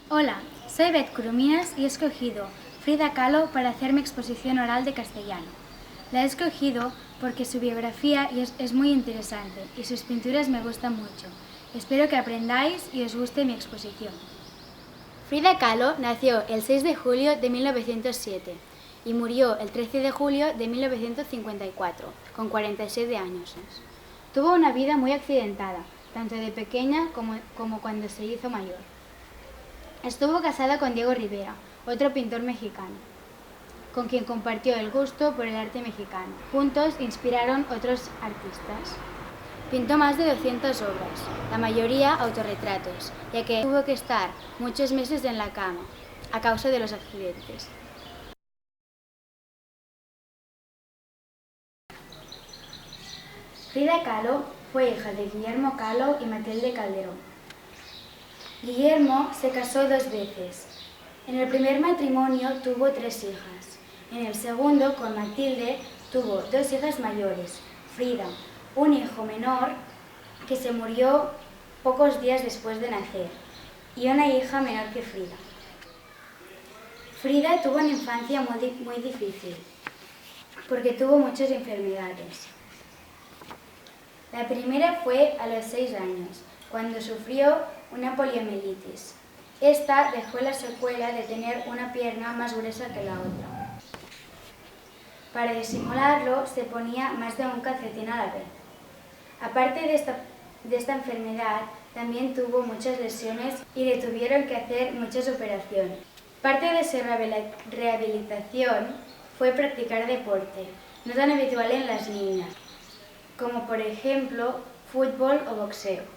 Hola, soy Beth Curuminas y he escogido Frida Kahlo para hacer mi exposición oral de castellano. La he escogido porque su biografía es muy interesante y sus pinturas me gustan mucho. Espero que aprendáis y os guste mi exposición. Frida Kahlo nació el 6 de julio de 1907 y murió el 13 de julio de 1954, con 47 años. Tuvo una vida muy accidentada, tanto de pequeña como cuando se hizo mayor. Estuvo casada con Diego Rivera, otro pintor mexicano, con quien compartió el gusto por el arte mexicano. Juntos inspiraron otros artistas. Pintó más de 200 obras, la mayoría autorretratos, ya que tuvo que estar muchos meses en la cama a causa de los accidentes. Frida Kahlo fue hija de Guillermo Kahlo y Matilde Calderón. Guillermo se casó 2 veces. En el primer matrimonio tuvo 3 hijas. En el segundo, con Matilde, tuvo 2 hijas mayores, Frida, un hijo menor que se murió pocos días después de nacer, y una hija menor que Frida. Frida tuvo una infancia muy difícil, porque tuvo muchas enfermedades. La primera fue a los 6 años, cuando sufrió una poliomielitis. Esta dejó la secuela de tener una pierna más gruesa que la otra. Para disimularlo, se ponía más de un calcetín a la vez. Aparte de esta enfermedad, también tuvo muchas lesiones y le tuvieron que hacer muchas operaciones. Parte de su rehabilitación fue practicar deporte, no tan habitual en las niñas, como por ejemplo fútbol o boxeo.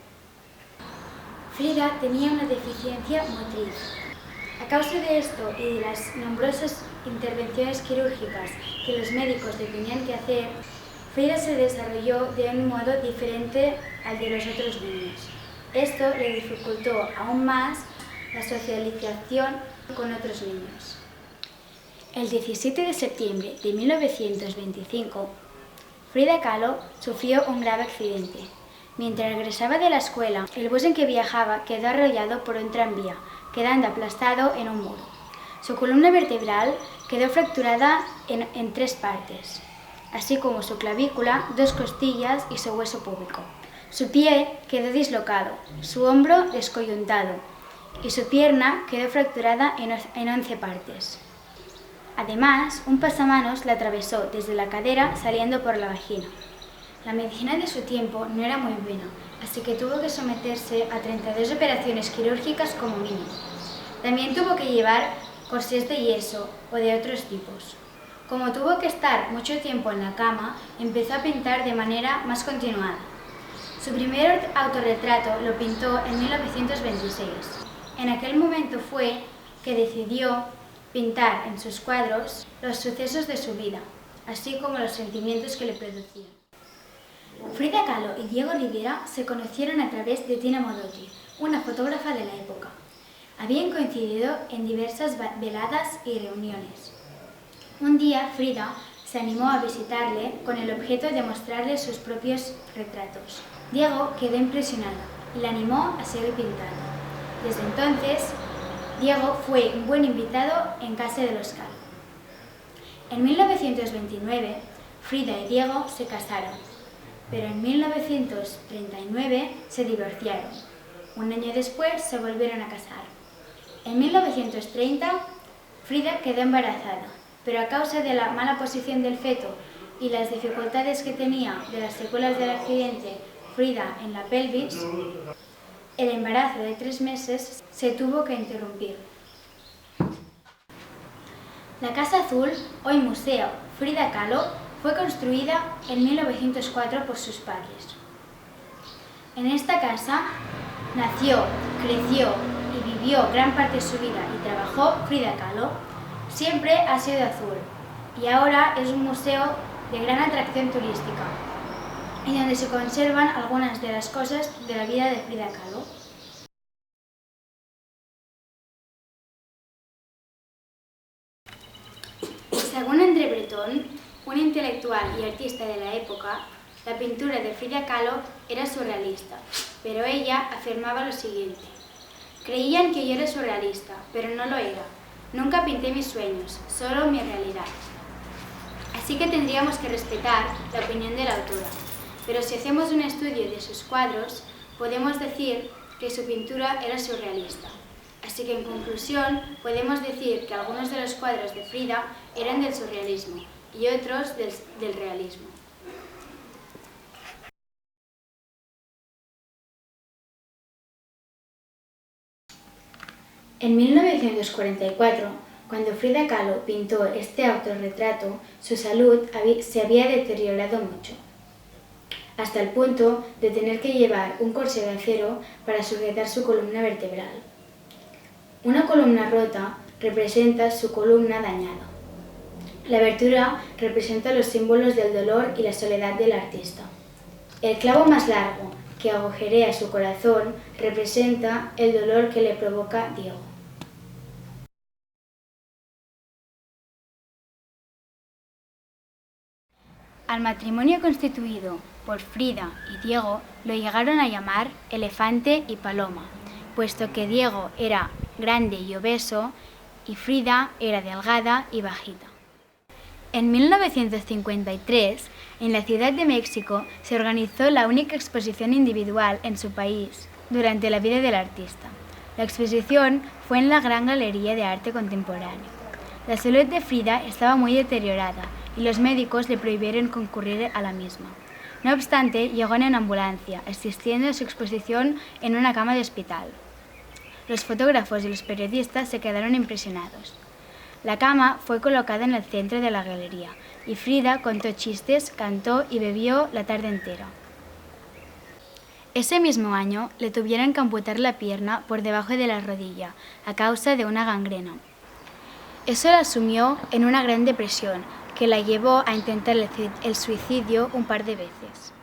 Frida tenía una deficiencia motriz. A causa de esto y de las numerosas intervenciones quirúrgicas que los médicos le tenían que hacer, Frida se desarrolló de un modo diferente al de los otros niños. Esto le dificultó aún más la socialización con otros niños. El 17 de septiembre de 1925, Frida Kahlo sufrió un grave accidente. Mientras regresaba de la escuela, el bus en que viajaba quedó arrollado por un tranvía, quedando aplastado en un muro. Su columna vertebral quedó fracturada en 3 partes, así como su clavícula, 2 costillas y su hueso púbico. Su pie quedó dislocado, su hombro descoyuntado y su pierna quedó fracturada en 11 partes. Además, un pasamanos la atravesó desde la cadera saliendo por la vagina. La medicina de su tiempo no era muy buena, así que tuvo que someterse a 32 operaciones quirúrgicas como mínimo. También tuvo que llevar corsés de yeso o de otros tipos. Como tuvo que estar mucho tiempo en la cama, empezó a pintar de manera más continuada. Su primer autorretrato lo pintó en 1926. En aquel momento fue que decidió pintar en sus cuadros los sucesos de su vida, así como los sentimientos que le producían. Frida Kahlo y Diego Rivera se conocieron a través de Tina Modotti, una fotógrafa de la época. Habían coincidido en diversas veladas y reuniones. Un día, Frida se animó a visitarle con el objeto de mostrarle sus propios retratos. Diego quedó impresionado y la animó a seguir pintando. Desde entonces, Diego fue un buen invitado en casa de los Kahlo. En 1929, Frida y Diego se casaron, pero en 1939 se divorciaron. Un año después se volvieron a casar. En 1930, Frida quedó embarazada, pero a causa de la mala posición del feto y las dificultades que tenía de las secuelas del accidente Frida en la pelvis, el embarazo de 3 meses se tuvo que interrumpir. La Casa Azul, hoy Museo Frida Kahlo, fue construida en 1904 por sus padres. En esta casa nació, creció y vivió gran parte de su vida y trabajó Frida Kahlo. Siempre ha sido azul y ahora es un museo de gran atracción turística y donde se conservan algunas de las cosas de la vida de Frida Kahlo. Según André Breton, un intelectual y artista de la época, la pintura de Frida Kahlo era surrealista, pero ella afirmaba lo siguiente: Creían que yo era surrealista, pero no lo era. Nunca pinté mis sueños, solo mi realidad. Así que tendríamos que respetar la opinión de la autora. Pero si hacemos un estudio de sus cuadros, podemos decir que su pintura era surrealista. Así que en conclusión, podemos decir que algunos de los cuadros de Frida eran del surrealismo y otros del realismo. En 1944, cuando Frida Kahlo pintó este autorretrato, su salud se había deteriorado mucho, hasta el punto de tener que llevar un corsé de acero para sujetar su columna vertebral. Una columna rota representa su columna dañada. La abertura representa los símbolos del dolor y la soledad del artista. El clavo más largo, que agujerea su corazón, representa el dolor que le provoca Diego. Al matrimonio constituido por Frida y Diego lo llegaron a llamar Elefante y Paloma, puesto que Diego era grande y obeso y Frida era delgada y bajita. En 1953, en la Ciudad de México, se organizó la única exposición individual en su país durante la vida del artista. La exposición fue en la Gran Galería de Arte Contemporáneo. La salud de Frida estaba muy deteriorada y los médicos le prohibieron concurrir a la misma. No obstante, llegó en ambulancia, asistiendo a su exposición en una cama de hospital. Los fotógrafos y los periodistas se quedaron impresionados. La cama fue colocada en el centro de la galería y Frida contó chistes, cantó y bebió la tarde entera. Ese mismo año le tuvieron que amputar la pierna por debajo de la rodilla a causa de una gangrena. Eso la sumió en una gran depresión que la llevó a intentar el suicidio un par de veces.